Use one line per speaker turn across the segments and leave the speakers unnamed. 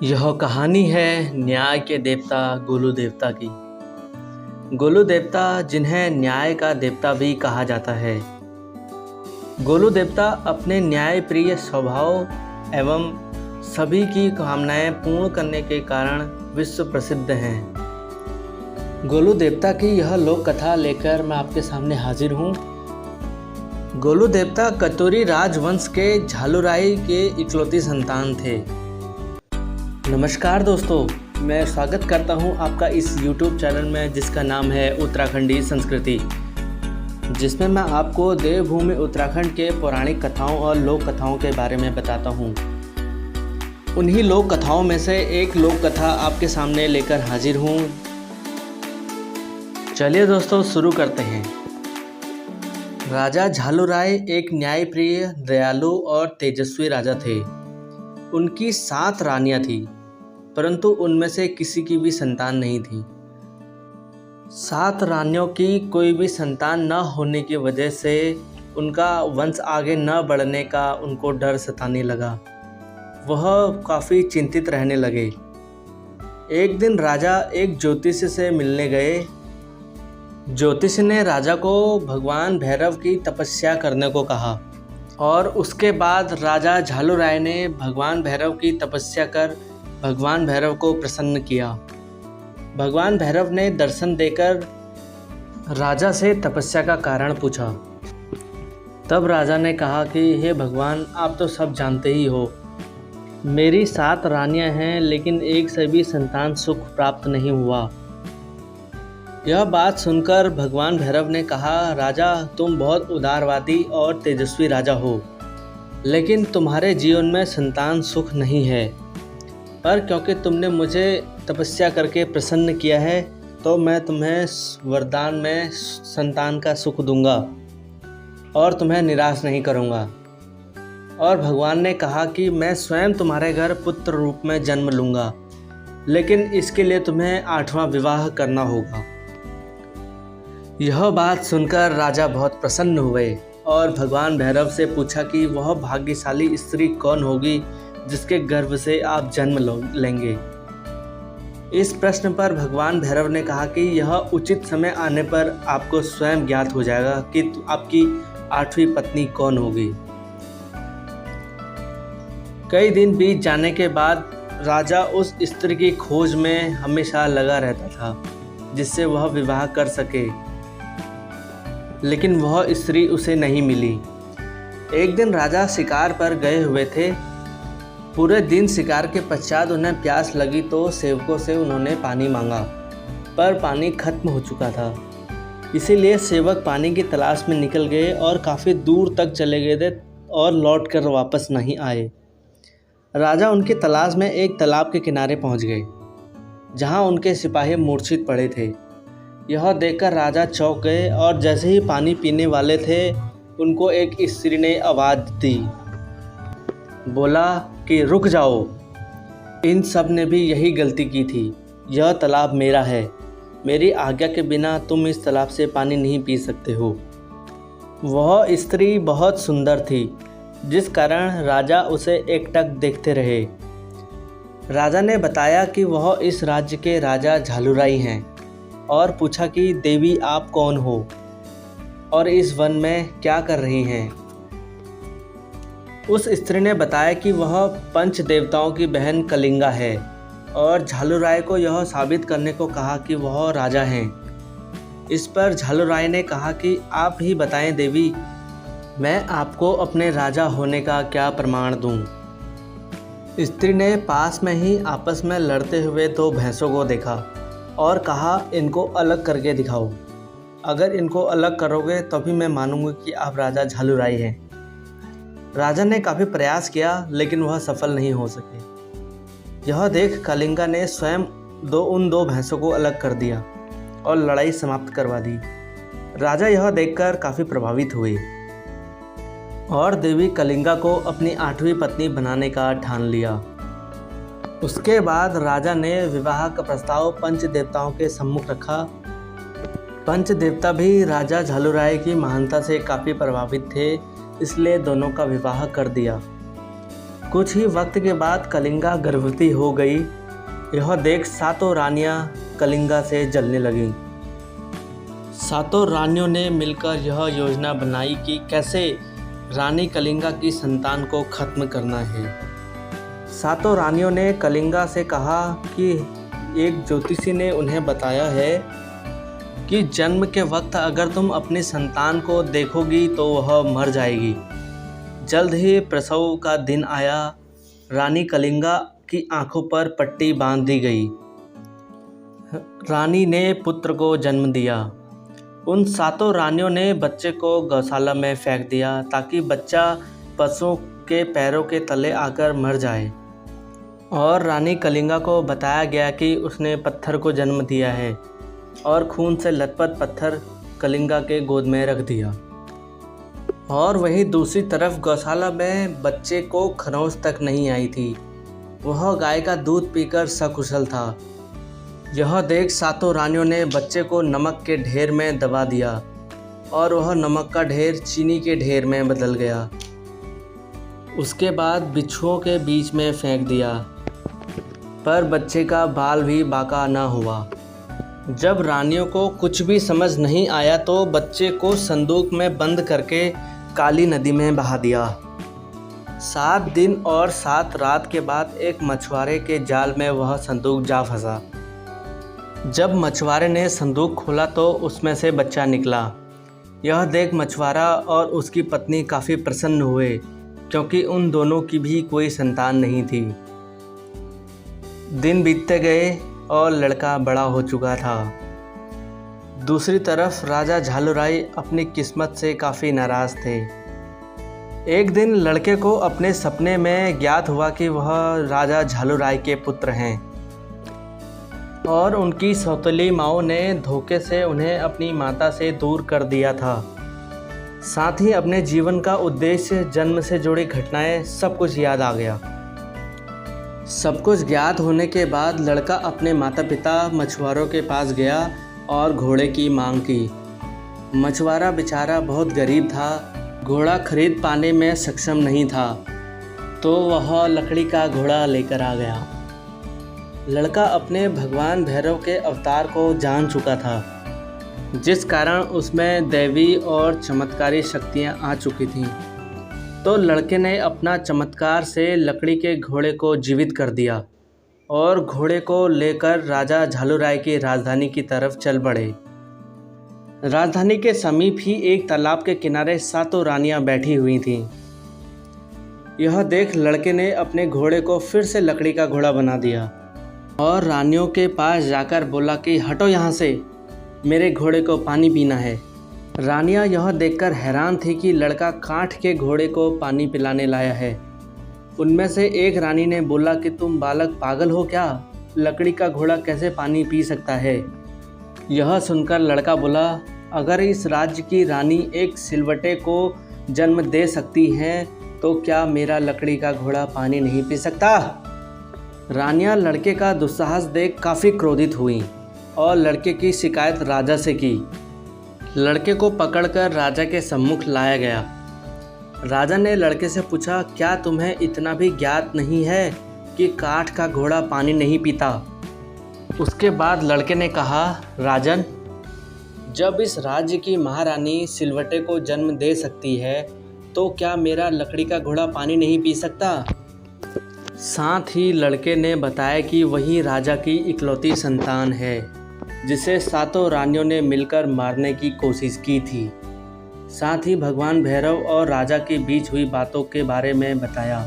यह कहानी है न्याय के देवता गोलू देवता की। गोलू देवता जिन्हें न्याय का देवता भी कहा जाता है। गोलू देवता अपने न्यायप्रिय स्वभाव एवं सभी की कामनाएं पूर्ण करने के कारण विश्व प्रसिद्ध हैं। गोलू देवता की यह लोक कथा लेकर मैं आपके सामने हाजिर हूँ। गोलू देवता कतूरी राजवंश के झालुराई के इकलौती संतान थे। नमस्कार दोस्तों, मैं स्वागत करता हूं आपका इस YouTube चैनल में जिसका नाम है उत्तराखंडी संस्कृति, जिसमें मैं आपको देवभूमि उत्तराखंड के पौराणिक कथाओं और लोक कथाओं के बारे में बताता हूं। उन्हीं लोक कथाओं में से एक लोक कथा आपके सामने लेकर हाजिर हूं। चलिए दोस्तों शुरू करते हैं। राजा झालुराय एक न्यायप्रिय, दयालु और तेजस्वी राजा थे। उनकी 7 रानियां थीं, परंतु उनमें से किसी की भी संतान नहीं थी। 7 रानियों की कोई भी संतान न होने की वजह से उनका वंश आगे न बढ़ने का उनको डर सताने लगा। वह काफ़ी चिंतित रहने लगे। एक दिन राजा एक ज्योतिषी से मिलने गए। ज्योतिषी ने राजा को भगवान भैरव की तपस्या करने को कहा और उसके बाद राजा झालुराय ने भगवान भैरव की तपस्या कर भगवान भैरव को प्रसन्न किया। भगवान भैरव ने दर्शन देकर राजा से तपस्या का कारण पूछा। तब राजा ने कहा कि हे भगवान, आप तो सब जानते ही हो, मेरी 7 रानियां हैं लेकिन एक से भी संतान सुख प्राप्त नहीं हुआ। यह बात सुनकर भगवान भैरव ने कहा, राजा, तुम बहुत उदारवादी और तेजस्वी राजा हो, लेकिन तुम्हारे जीवन में संतान सुख नहीं है। पर क्योंकि तुमने मुझे तपस्या करके प्रसन्न किया है, तो मैं तुम्हें वरदान में संतान का सुख दूंगा और तुम्हें निराश नहीं करूंगा। और भगवान ने कहा कि मैं स्वयं तुम्हारे घर पुत्र रूप में जन्म लूँगा, लेकिन इसके लिए तुम्हें 8वां विवाह करना होगा। यह बात सुनकर राजा बहुत प्रसन्न हुए और भगवान भैरव से पूछा कि वह भाग्यशाली स्त्री कौन होगी जिसके गर्भ से आप जन्म लेंगे। इस प्रश्न पर भगवान भैरव ने कहा कि यह उचित समय आने पर आपको स्वयं ज्ञात हो जाएगा कि आपकी 8वीं पत्नी कौन होगी। कई दिन बीत जाने के बाद राजा उस स्त्री की खोज में हमेशा लगा रहता था जिससे वह विवाह कर सके, लेकिन वह स्त्री उसे नहीं मिली। एक दिन राजा शिकार पर गए हुए थे। पूरे दिन शिकार के पश्चात उन्हें प्यास लगी तो सेवकों से उन्होंने पानी मांगा, पर पानी खत्म हो चुका था। इसीलिए सेवक पानी की तलाश में निकल गए और काफ़ी दूर तक चले गए थे और लौटकर वापस नहीं आए। राजा उनकी तलाश में एक तालाब के किनारे पहुंच गए, जहां उनके सिपाही मूर्छित पड़े थे। यह देखकर राजा चौंक गए और जैसे ही पानी पीने वाले थे, उनको एक स्त्री ने आवाज़ दी। बोला कि रुक जाओ, इन सब ने भी यही गलती की थी। यह तालाब मेरा है, मेरी आज्ञा के बिना तुम इस तालाब से पानी नहीं पी सकते हो। वह स्त्री बहुत सुंदर थी, जिस कारण राजा उसे एकटक देखते रहे। राजा ने बताया कि वह इस राज्य के राजा झालुराई हैं और पूछा कि देवी, आप कौन हो और इस वन में क्या कर रही हैं। उस स्त्री ने बताया कि वह पंच देवताओं की बहन कलिंगा है और झालुराय को यह साबित करने को कहा कि वह राजा हैं। इस पर झालुराय ने कहा कि आप ही बताएं देवी, मैं आपको अपने राजा होने का क्या प्रमाण दूं। स्त्री ने पास में ही आपस में लड़ते हुए 2 भैंसों को देखा और कहा, इनको अलग करके दिखाओ। अगर इनको अलग करोगे तो भी मैं मानूंगी कि आप राजा झालुराय हैं। राजा ने काफ़ी प्रयास किया, लेकिन वह सफल नहीं हो सके। यह देख कलिंगा ने स्वयं उन 2 भैंसों को अलग कर दिया और लड़ाई समाप्त करवा दी। राजा यह देखकर काफ़ी प्रभावित हुए और देवी कलिंगा को अपनी 8वीं पत्नी बनाने का ठान लिया। उसके बाद राजा ने विवाह का प्रस्ताव पंच देवताओं के सम्मुख रखा। पंच देवता भी राजा झालुराय की महानता से काफ़ी प्रभावित थे, इसलिए दोनों का विवाह कर दिया। कुछ ही वक्त के बाद कलिंगा गर्भवती हो गई। यह देख सातों रानियां कलिंगा से जलने लगीं। सातों रानियों ने मिलकर यह योजना बनाई कि कैसे रानी कलिंगा की संतान को खत्म करना है। सातों रानियों ने कलिंगा से कहा कि एक ज्योतिषी ने उन्हें बताया है कि जन्म के वक्त अगर तुम अपनी संतान को देखोगी तो वह मर जाएगी। जल्द ही प्रसव का दिन आया। रानी कलिंगा की आंखों पर पट्टी बांध दी गई। रानी ने पुत्र को जन्म दिया। उन सातों रानियों ने बच्चे को गौशाला में फेंक दिया ताकि बच्चा पशुओं के पैरों के तले आकर मर जाए। और रानी कलिंगा को बताया गया कि उसने पत्थर को जन्म दिया है और खून से लथपथ पत्थर कलिंगा के गोद में रख दिया। और वहीं दूसरी तरफ गौशाला में बच्चे को खरोंच तक नहीं आई थी। वह गाय का दूध पीकर सकुशल था। यह देख सातों रानियों ने बच्चे को नमक के ढेर में दबा दिया और वह नमक का ढेर चीनी के ढेर में बदल गया। उसके बाद बिच्छुओं के बीच में फेंक दिया, पर बच्चे का बाल भी बाका न हुआ। जब रानियों को कुछ भी समझ नहीं आया तो बच्चे को संदूक में बंद करके काली नदी में बहा दिया। 7 दिन और 7 रात के बाद एक मछुआरे के जाल में वह संदूक जा फंसा। जब मछुआरे ने संदूक खोला तो उसमें से बच्चा निकला। यह देख मछुआरा और उसकी पत्नी काफ़ी प्रसन्न हुए क्योंकि उन दोनों की भी कोई संतान नहीं थी। दिन बीतते गए और लड़का बड़ा हो चुका था। दूसरी तरफ राजा झालुराई अपनी किस्मत से काफ़ी नाराज़ थे। एक दिन लड़के को अपने सपने में ज्ञात हुआ कि वह राजा झालुराई के पुत्र हैं और उनकी सौतेली माओ ने धोखे से उन्हें अपनी माता से दूर कर दिया था। साथ ही अपने जीवन का उद्देश्य, जन्म से जुड़ी घटनाएं, सब कुछ याद आ गया। सब कुछ ज्ञात होने के बाद लड़का अपने माता पिता मछुआरों के पास गया और घोड़े की मांग की। मछुआरा बेचारा बहुत गरीब था, घोड़ा खरीद पाने में सक्षम नहीं था, तो वह लकड़ी का घोड़ा लेकर आ गया। लड़का अपने भगवान भैरव के अवतार को जान चुका था, जिस कारण उसमें दैवी और चमत्कारी शक्तियाँ आ चुकी थीं। तो लड़के ने अपना चमत्कार से लकड़ी के घोड़े को जीवित कर दिया और घोड़े को लेकर राजा झालुराय की राजधानी की तरफ चल पड़े। राजधानी के समीप ही एक तालाब के किनारे सातों रानियां बैठी हुई थीं। यह देख लड़के ने अपने घोड़े को फिर से लकड़ी का घोड़ा बना दिया और रानियों के पास जाकर बोला कि हटो यहाँ से, मेरे घोड़े को पानी पीना है। रानियां यह देखकर हैरान थी कि लड़का काठ के घोड़े को पानी पिलाने लाया है। उनमें से एक रानी ने बोला कि तुम बालक पागल हो क्या? लकड़ी का घोड़ा कैसे पानी पी सकता है? यह सुनकर लड़का बोला, अगर इस राज्य की रानी एक सिलवटे को जन्म दे सकती हैं तो क्या मेरा लकड़ी का घोड़ा पानी नहीं पी सकता? रानियां लड़के का दुस्साहस देख काफ़ी क्रोधित हुईं और लड़के की शिकायत राजा से की। लड़के को पकड़कर राजा के सम्मुख लाया गया। राजा ने लड़के से पूछा, क्या तुम्हें इतना भी ज्ञात नहीं है कि काठ का घोड़ा पानी नहीं पीता? उसके बाद लड़के ने कहा, राजन, जब इस राज्य की महारानी सिलवटे को जन्म दे सकती है तो क्या मेरा लकड़ी का घोड़ा पानी नहीं पी सकता? साथ ही लड़के ने बताया कि वही राजा की इकलौती संतान है जिसे सातों रानियों ने मिलकर मारने की कोशिश की थी। साथ ही भगवान भैरव और राजा के बीच हुई बातों के बारे में बताया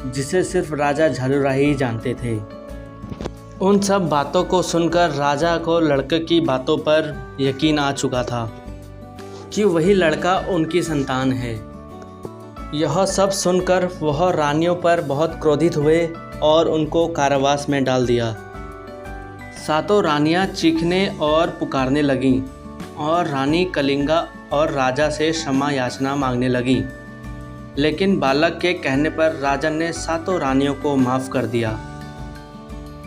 जिसे सिर्फ राजा झालुराय ही जानते थे। उन सब बातों को सुनकर राजा को लड़के की बातों पर यकीन आ चुका था कि वही लड़का उनकी संतान है। यह सब सुनकर वह रानियों पर बहुत क्रोधित हुए और उनको कारावास में डाल दिया। सातों रानियां चीखने और पुकारने लगीं और रानी कलिंगा और राजा से क्षमा याचना मांगने लगीं। लेकिन बालक के कहने पर राजा ने सातों रानियों को माफ़ कर दिया।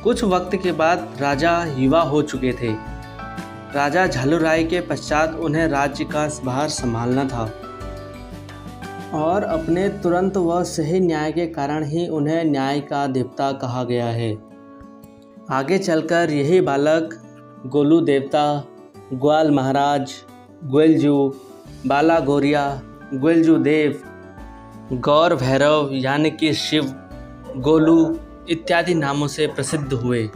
कुछ वक्त के बाद राजा युवा हो चुके थे। राजा झालुराय के पश्चात उन्हें राज्य का भार संभालना था। और अपने तुरंत व सही न्याय के कारण ही उन्हें न्याय का देवता कहा गया है। आगे चलकर यही बालक गोलू देवता, ग्वाल महाराज, ग्वेलजू, बाला गौरिया, ग्वेलजू देव, गौर भैरव यानी कि शिव, गोलू इत्यादि नामों से प्रसिद्ध हुए।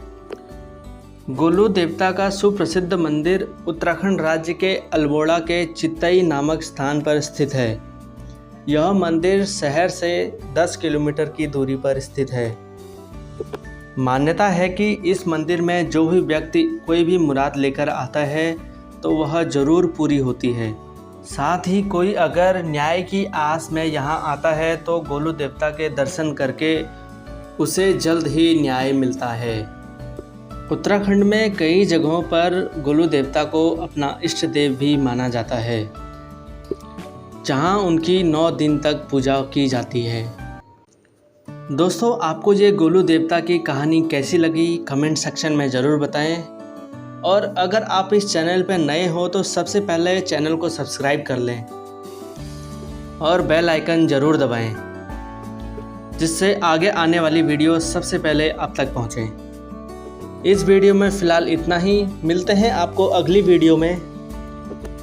गोलू देवता का सुप्रसिद्ध मंदिर उत्तराखंड राज्य के अल्मोड़ा के चितई नामक स्थान पर स्थित है। यह मंदिर शहर से 10 किलोमीटर की दूरी पर स्थित है। मान्यता है कि इस मंदिर में जो भी व्यक्ति कोई भी मुराद लेकर आता है तो वह ज़रूर पूरी होती है। साथ ही कोई अगर न्याय की आस में यहाँ आता है तो गोलू देवता के दर्शन करके उसे जल्द ही न्याय मिलता है। उत्तराखंड में कई जगहों पर गोलू देवता को अपना इष्ट देव भी माना जाता है, जहाँ उनकी 9 दिन तक पूजा की जाती है। दोस्तों, आपको ये गोलू देवता की कहानी कैसी लगी कमेंट सेक्शन में ज़रूर बताएं। और अगर आप इस चैनल पर नए हो तो सबसे पहले चैनल को सब्सक्राइब कर लें और बेल आइकन ज़रूर दबाएं, जिससे आगे आने वाली वीडियो सबसे पहले आप तक पहुँचें। इस वीडियो में फ़िलहाल इतना ही। मिलते हैं आपको अगली वीडियो में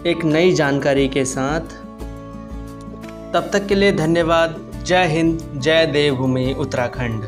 एक नई जानकारी के साथ। तब तक के लिए धन्यवाद। जय हिंद, जय देवभूमि उत्तराखंड।